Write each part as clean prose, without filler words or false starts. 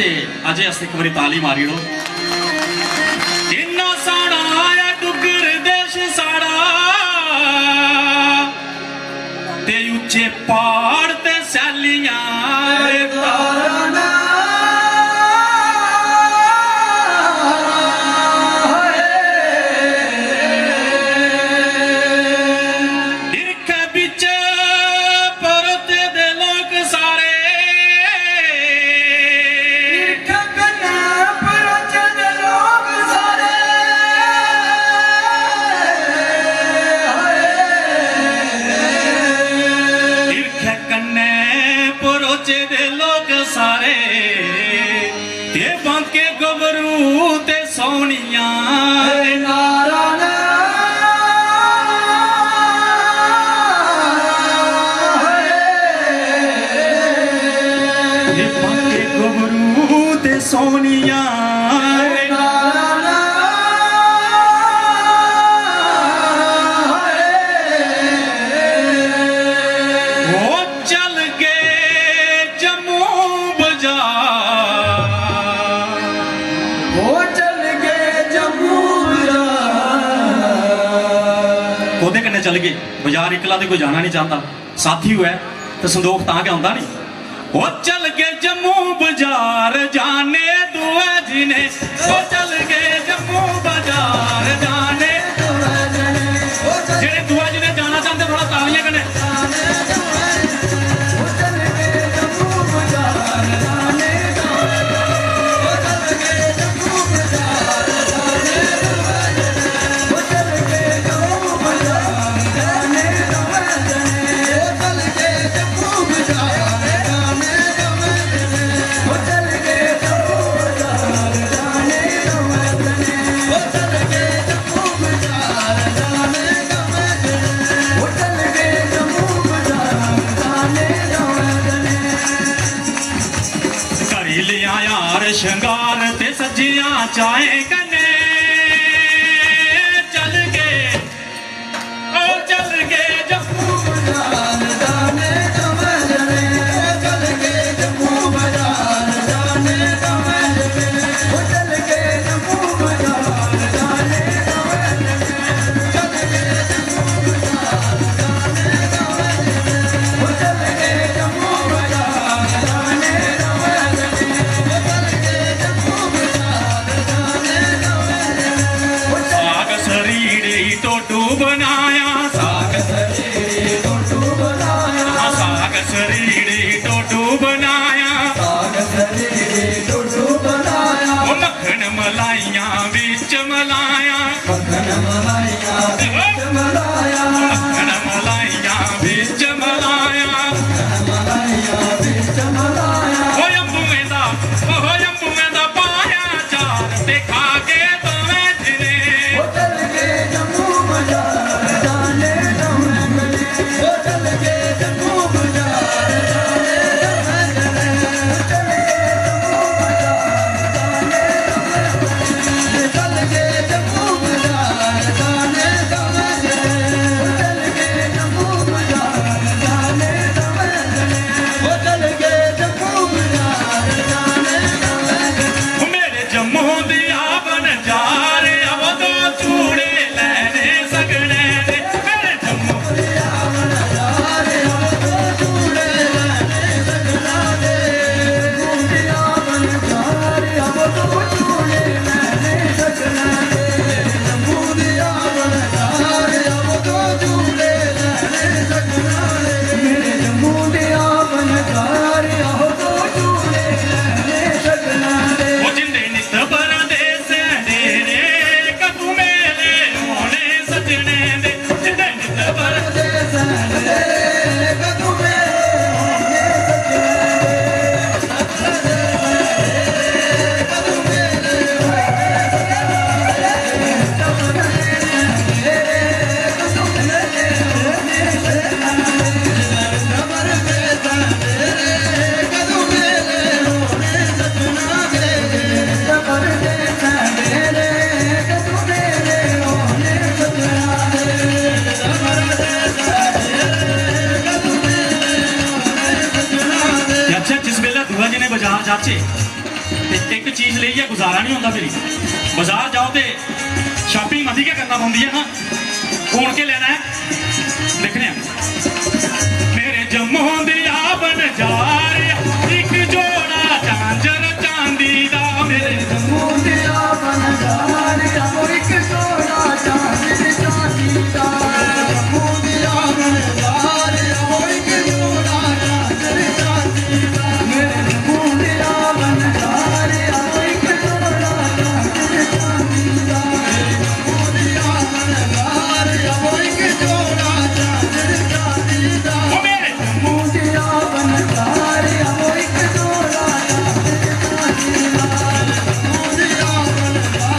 ते अजय आस्ते एक बारी ताली मारी लो। इन्ना साड़ा आया डुगर देश साड़ा ते उच्चे पहाड़ ते सैलियां सारे ते बांके गबरू ते सोनिया बांके गबरू ते सोनिया चल गए बाजार इकला तो कोई जाना नहीं चाहता साथी हुआ तो संदोख ता क्या होता नहीं वो चल गए जम्मू बाजार जाने दुआ जी ने वो चल गए जम्मू बाजार जाने जेड़े दुआ जी ने जाना चाहते थोड़ा तालियां कने श्रृंगार ते सजिया चाहे कने चल गए ओ चल गए जम्मू बाजार जाने चल गए जम्मू बाजार जाने ओ चल गए जम्मू बाजार जाने चल गए जम्मू बाजार जाने ओ चल गए जम्मू बाजार जाने टोटू बनाया साग सरीड़ी टोटू बनाया साग सरीड़ी टोटू बनाया साग सरीड़ी टोटू बनाया मक्खन मलाइया बिच मलाया मक्खन मलाइया बिच मलाया मक्खन मलाइया बिच मलाया मलाइया बिच मलाया ओ अंबुए दा पाया चार ते खा के बाजार जाचे एक चीज लेइए गुजारा नहीं होता। फिर बाजार जाओ तो शॉपिंग मती क्या करना पौंदी है ना, कौन के लेना है देखने। मेरे जम्मू दिया बन जा एक जोड़ा झांझर चांदी दा, मेरे जम्मू दिया बन जा एक जोड़ा झांझर चांदी दा, जम्मू दिया बन जा एक जोड़ा झांझर चांदी दा, मेरे जम्मू दिया बन जा एक जोड़ा झांझर चांदी दा, जम्मू दिया बन जा एक जोड़ा झांझर चांदी दा, ओ मेरे जम्मू दिया बन जा एक जोड़ा झांझर चांदी दा, जम्मू दिया बन जा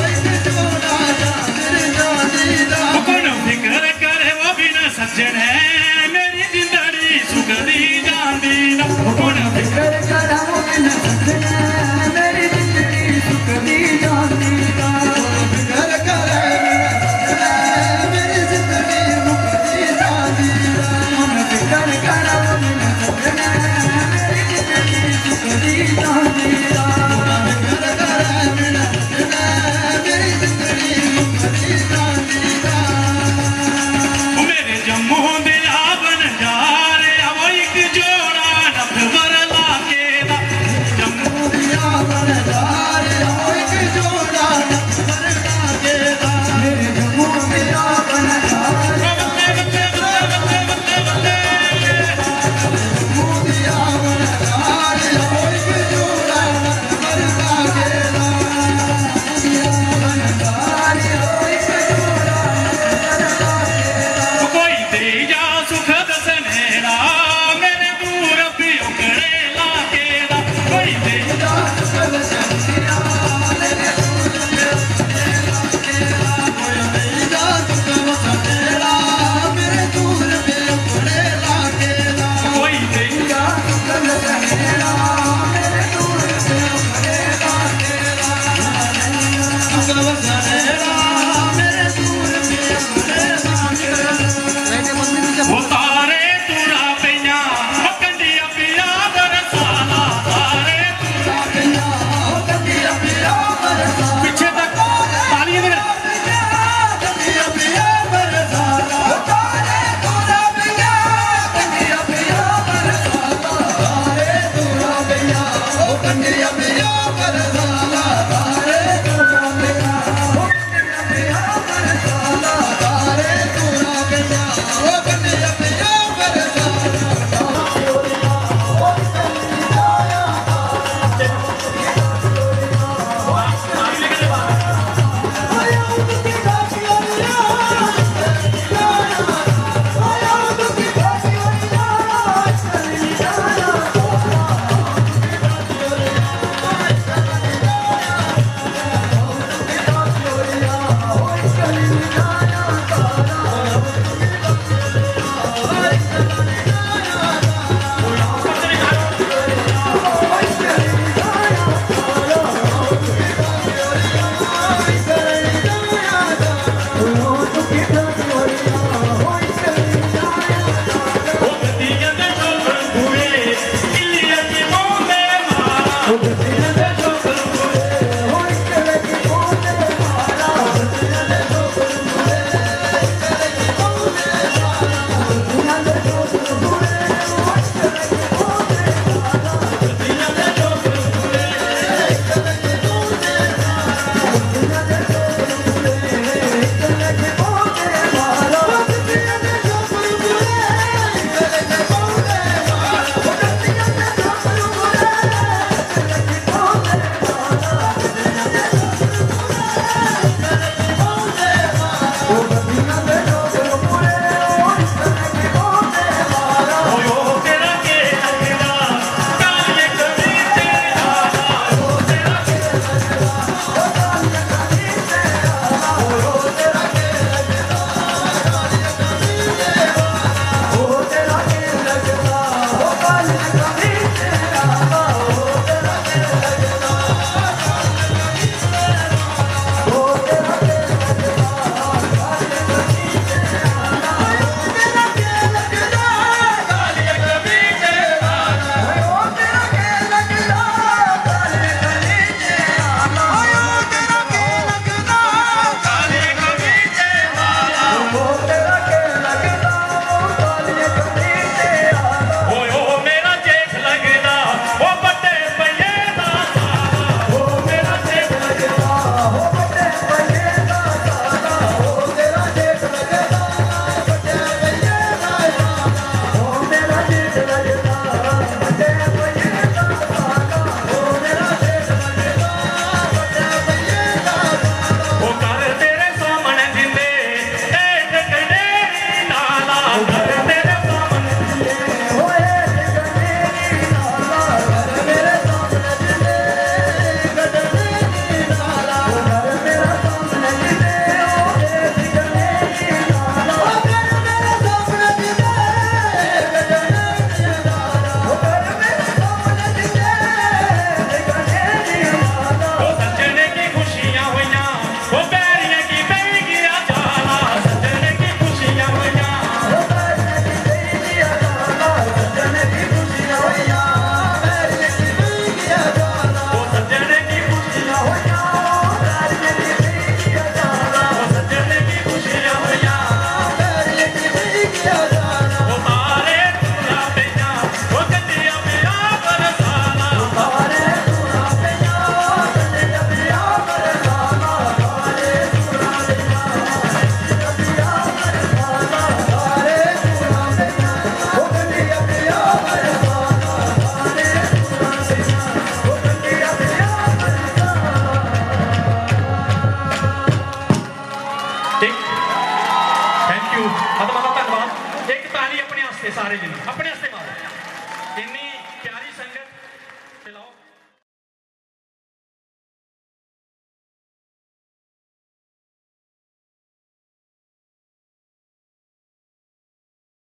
एक जोड़ा झांझर चांदी दा। ओ कौन फिक्र करे वो बिना सज्जन है, मेरी जिंदड़ी सुखदी जांदी दा। ओ कौन फिक्र कर कराओ बिन सजना मेरी जिंदगी सुखदी जाती दा, कर कराओ मेरी जिंदगी सुखदी जाती दा, मन कर कराओ बिन सजना मेरी जिंदगी सुखदी जाती दा, कर कराओ बिन सजना मेरी जिंदगी सुखदी जाती दा। ओ मेरे जम्मू दिया बन जा वो एक जोड़ा नफवर लाके दा, जम्मू दिया बन जा एक जोड़ा नफर लागे दा, मेरे जम्मू दिया बन जा बल्ले बल्ले बल्ले बल्ले बल्ले बल्ले। जम्मू दिया बन जा एक जोड़ा नफर लागे दा, दिया बन जा एक जोड़ा नफर लागे दा। कोई दे जा सुख दसनेरा मेरे दूर भी उकड़े लाके दा, कोई दे जा कोई दे वो तारे तुरा पिया कंडिया पिया बरसाना, तारे पीछे तक तालियां दे। थैंक यू बहुत बहुत धन्यवाद एक ताली अपने वास्ते सारे जने अपने वास्ते